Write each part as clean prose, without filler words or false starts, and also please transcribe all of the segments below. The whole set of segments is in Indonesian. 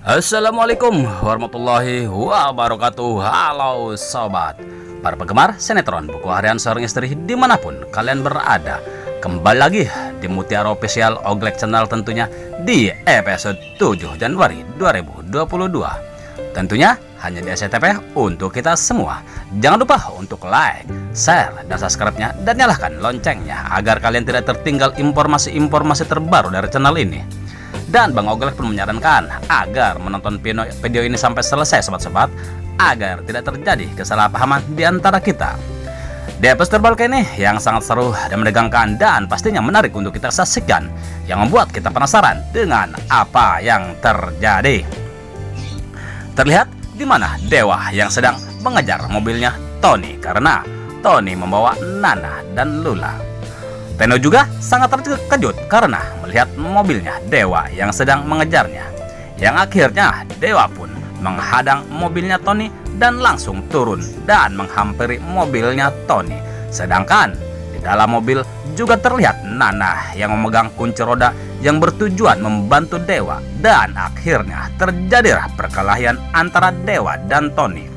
Assalamualaikum warahmatullahi wabarakatuh. Halo sobat, para penggemar sinetron Buku Harian Seorang Istri dimanapun kalian berada. Kembali lagi di Mutiara Official Oglek Channel tentunya di episode 7 Januari 2022. Tentunya hanya di SCTV untuk kita semua. Jangan lupa untuk like, share, dan subscribe-nya, dan nyalakan loncengnya agar kalian tidak tertinggal informasi-informasi terbaru dari channel ini. Dan Bang Oglek pun menyarankan agar menonton video ini sampai selesai sobat-sobat, agar tidak terjadi kesalahpahaman di antara kita. Di episode terbaru ini yang sangat seru dan menegangkan dan pastinya menarik untuk kita saksikan, yang membuat kita penasaran dengan apa yang terjadi. Terlihat di mana Dewa yang sedang mengejar mobilnya Tony karena Tony membawa Nana dan Lula. Teno juga sangat terkejut karena melihat mobilnya Dewa yang sedang mengejarnya. Yang akhirnya Dewa pun menghadang mobilnya Tony dan langsung turun dan menghampiri mobilnya Tony. Sedangkan di dalam mobil juga terlihat Nana yang memegang kunci roda yang bertujuan membantu Dewa. Dan akhirnya terjadilah perkelahian antara Dewa dan Tony.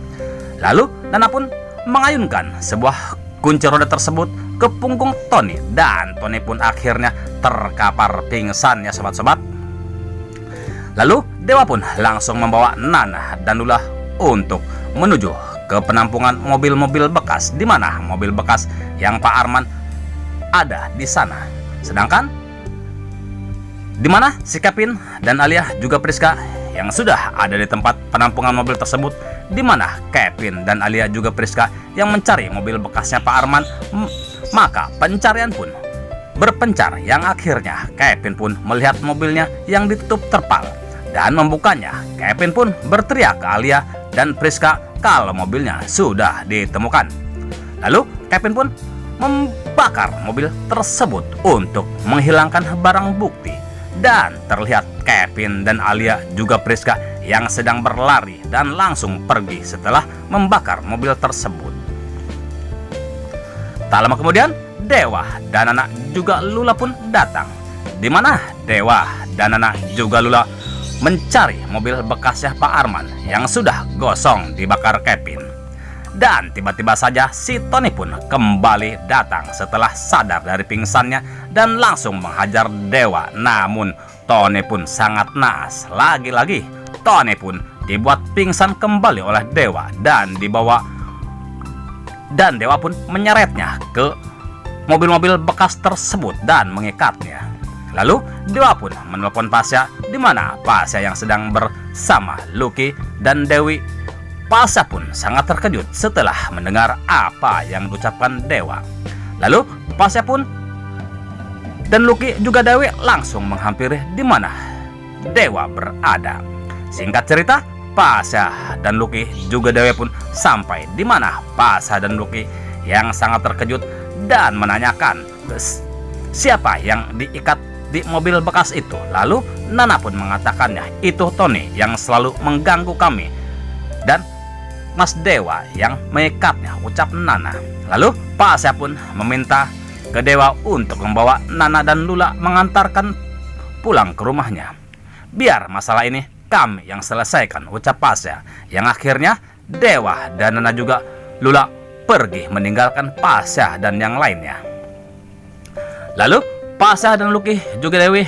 Lalu Nana pun mengayunkan sebuah kunci roda tersebut ke punggung Tony dan Tony pun akhirnya terkapar pingsan ya sobat-sobat. Lalu Dewa pun langsung membawa Nana dan Lula untuk menuju ke penampungan mobil-mobil bekas, di mana mobil bekas yang Pak Arman ada di sana. Sedangkan di mana si Kevin dan Alia juga Priska yang sudah ada di tempat penampungan mobil tersebut, di mana Kevin dan Alia juga Priska yang mencari mobil bekasnya Pak Arman. Maka pencarian pun berpencar, yang akhirnya Kevin pun melihat mobilnya yang ditutup terpal dan membukanya. Kevin pun berteriak ke Alia dan Priska kalau mobilnya sudah ditemukan. Lalu Kevin pun membakar mobil tersebut untuk menghilangkan barang bukti. Dan terlihat Kevin dan Alia juga Priska yang sedang berlari dan langsung pergi setelah membakar mobil tersebut. Tak lama kemudian Dewa dan Nana juga Lula pun datang, di mana Dewa dan Nana juga Lula mencari mobil bekasnya Pak Arman yang sudah gosong dibakar Kevin. Dan tiba-tiba saja si Tony pun kembali datang setelah sadar dari pingsannya dan langsung menghajar Dewa. Namun Tony pun sangat naas. Lagi-lagi Tony pun dibuat pingsan kembali oleh Dewa dan Dewa pun menyeretnya ke mobil-mobil bekas tersebut dan mengikatnya. Lalu Dewa pun menelpon Pasha, di mana Pasha yang sedang bersama Lucky dan Dewi. Pasha pun sangat terkejut setelah mendengar apa yang diucapkan Dewa. Lalu Pasha pun dan Lucky juga Dewi langsung menghampiri di mana Dewa berada. Singkat cerita, Pasha dan Lucky juga Dewi pun sampai di mana Pasha dan Lucky yang sangat terkejut dan menanyakan siapa yang diikat di mobil bekas itu. Lalu Nana pun mengatakannya itu Tony yang selalu mengganggu kami dan Mas Dewa yang mengikatnya, ucap Nana. Lalu Pasha pun meminta ke Dewa untuk membawa Nana dan Lula mengantarkan pulang ke rumahnya. Biar masalah ini kami yang selesaikan, ucap Pasha. Yang akhirnya Dewa dan Nana juga Lula pergi meninggalkan Pasha dan yang lainnya. Lalu Pasha dan Lucky juga Dewi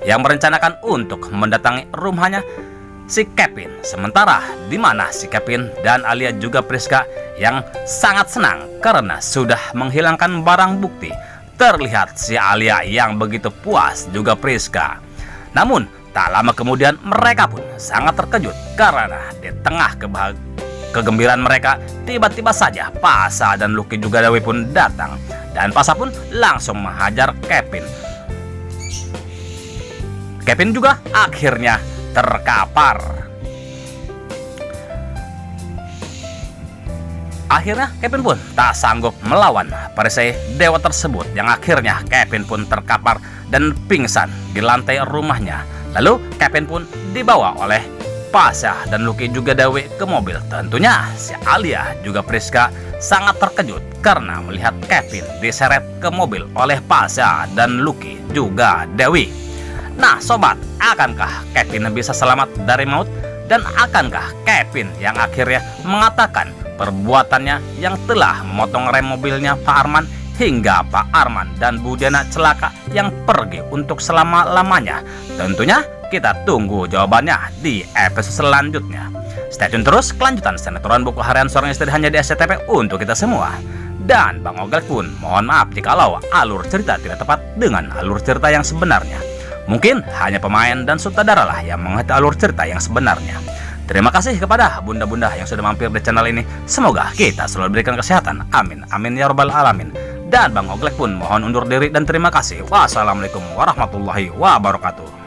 yang merencanakan untuk mendatangi rumahnya si Kevin. Sementara di mana si Kevin dan Alia juga Priska yang sangat senang karena sudah menghilangkan barang bukti. Terlihat si Alia yang begitu puas juga Priska. Namun tak lama kemudian mereka pun sangat terkejut karena di tengah kegembiraan mereka tiba-tiba saja Pasha dan Lucky juga Dewi pun datang. Dan Pasha pun langsung menghajar Kevin. Kevin juga akhirnya terkapar. Akhirnya Kevin pun tak sanggup melawan perisai Dewa tersebut, yang akhirnya Kevin pun terkapar dan pingsan di lantai rumahnya. Lalu Kevin pun dibawa oleh Pasha dan Lucky juga Dewi ke mobil. Tentunya si Alia juga Priska sangat terkejut karena melihat Kevin diseret ke mobil oleh Pasha dan Lucky juga Dewi. Nah sobat, akankah Kevin bisa selamat dari maut? Dan akankah Kevin yang akhirnya mengatakan perbuatannya yang telah memotong rem mobilnya Pak Arman hingga Pak Arman dan Bu Diana celaka yang pergi untuk selama-lamanya? Tentunya kita tunggu jawabannya di episode selanjutnya. Stay tune terus kelanjutan sinetron Buku Harian Seorang Istri hanya di SCTV untuk kita semua. Dan Bang Oglek pun mohon maaf jikalau alur cerita tidak tepat dengan alur cerita yang sebenarnya. Mungkin hanya pemain dan sutradara lah yang mengerti alur cerita yang sebenarnya. Terima kasih kepada bunda-bunda yang sudah mampir di channel ini. Semoga kita selalu diberikan kesehatan. Amin. Amin ya robbal alamin. Dan Bang Oglek pun mohon undur diri dan terima kasih. Wassalamualaikum warahmatullahi wabarakatuh.